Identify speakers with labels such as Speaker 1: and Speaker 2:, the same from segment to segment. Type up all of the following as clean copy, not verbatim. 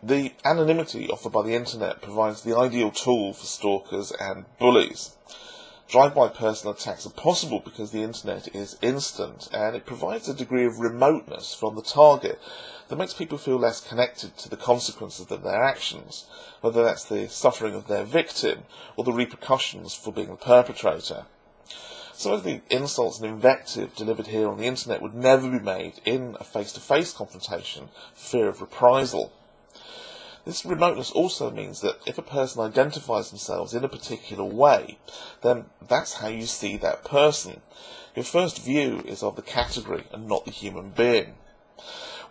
Speaker 1: The anonymity offered by the internet provides the ideal tool for stalkers and bullies. Drive-by personal attacks are possible because the internet is instant, and it provides a degree of remoteness from the target that makes people feel less connected to the consequences of their actions, whether that's the suffering of their victim or the repercussions for being the perpetrator. Some of the insults and invective delivered here on the internet would never be made in a face-to-face confrontation for fear of reprisal. This remoteness also means that if a person identifies themselves in a particular way, then that's how you see that person. Your first view is of the category and not the human being.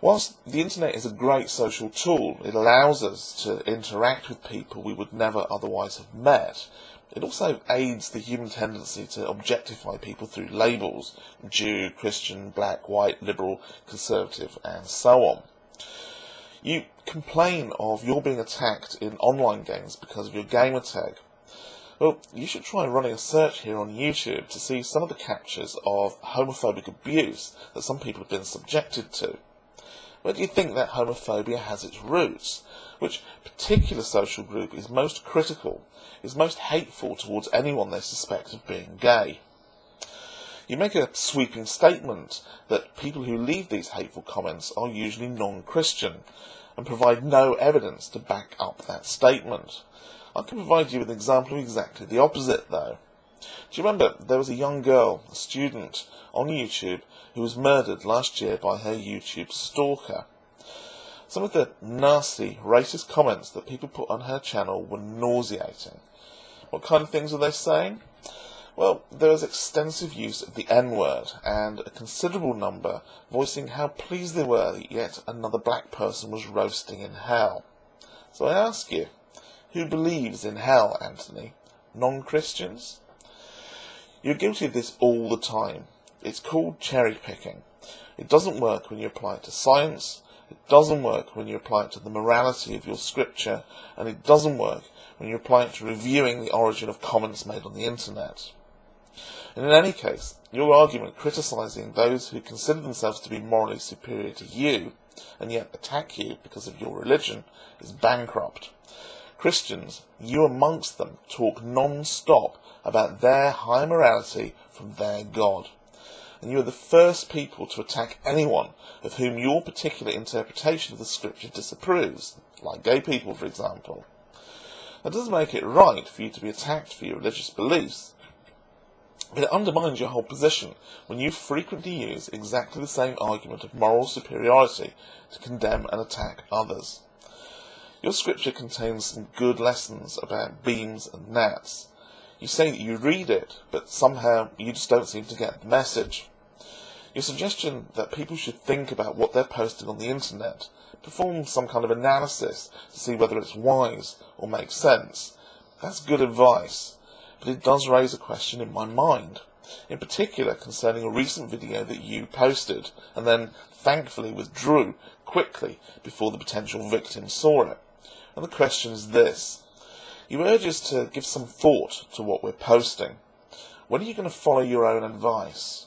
Speaker 1: Whilst the internet is a great social tool, it allows us to interact with people we would never otherwise have met. It also aids the human tendency to objectify people through labels: Jew, Christian, black, white, liberal, conservative, and so on. You complain of your being attacked in online games because of your gamer tag. Well, you should try running a search here on YouTube to see some of the captures of homophobic abuse that some people have been subjected to. Where do you think that homophobia has its roots? Which particular social group is most critical, is most hateful towards anyone they suspect of being gay? You make a sweeping statement that people who leave these hateful comments are usually non-Christian, and provide no evidence to back up that statement. I can provide you with an example of exactly the opposite, though. Do you remember there was a young girl, a student, on YouTube who was murdered last year by her YouTube stalker? Some of the nasty, racist comments that people put on her channel were nauseating. What kind of things were they saying? Well, there was extensive use of the N-word, and a considerable number voicing how pleased they were that yet another black person was roasting in hell. So I ask you, who believes in hell, Anthony? Non-Christians? You're guilty of this all the time. It's called cherry-picking. It doesn't work when you apply it to science, it doesn't work when you apply it to the morality of your scripture, and it doesn't work when you apply it to reviewing the origin of comments made on the internet. And in any case, your argument criticising those who consider themselves to be morally superior to you, and yet attack you because of your religion, is bankrupt. Christians, you amongst them, talk non-stop about their high morality from their God. And you are the first people to attack anyone of whom your particular interpretation of the scripture disapproves, like gay people, for example. That doesn't make it right for you to be attacked for your religious beliefs, but it undermines your whole position when you frequently use exactly the same argument of moral superiority to condemn and attack others. Your scripture contains some good lessons about beams and gnats. You say that you read it, but somehow you just don't seem to get the message. Your suggestion that people should think about what they're posting on the internet, perform some kind of analysis to see whether it's wise or makes sense, that's good advice. But it does raise a question in my mind, in particular concerning a recent video that you posted, and then thankfully withdrew quickly before the potential victim saw it. And the question is this. You urge us to give some thought to what we're posting. When are you going to follow your own advice?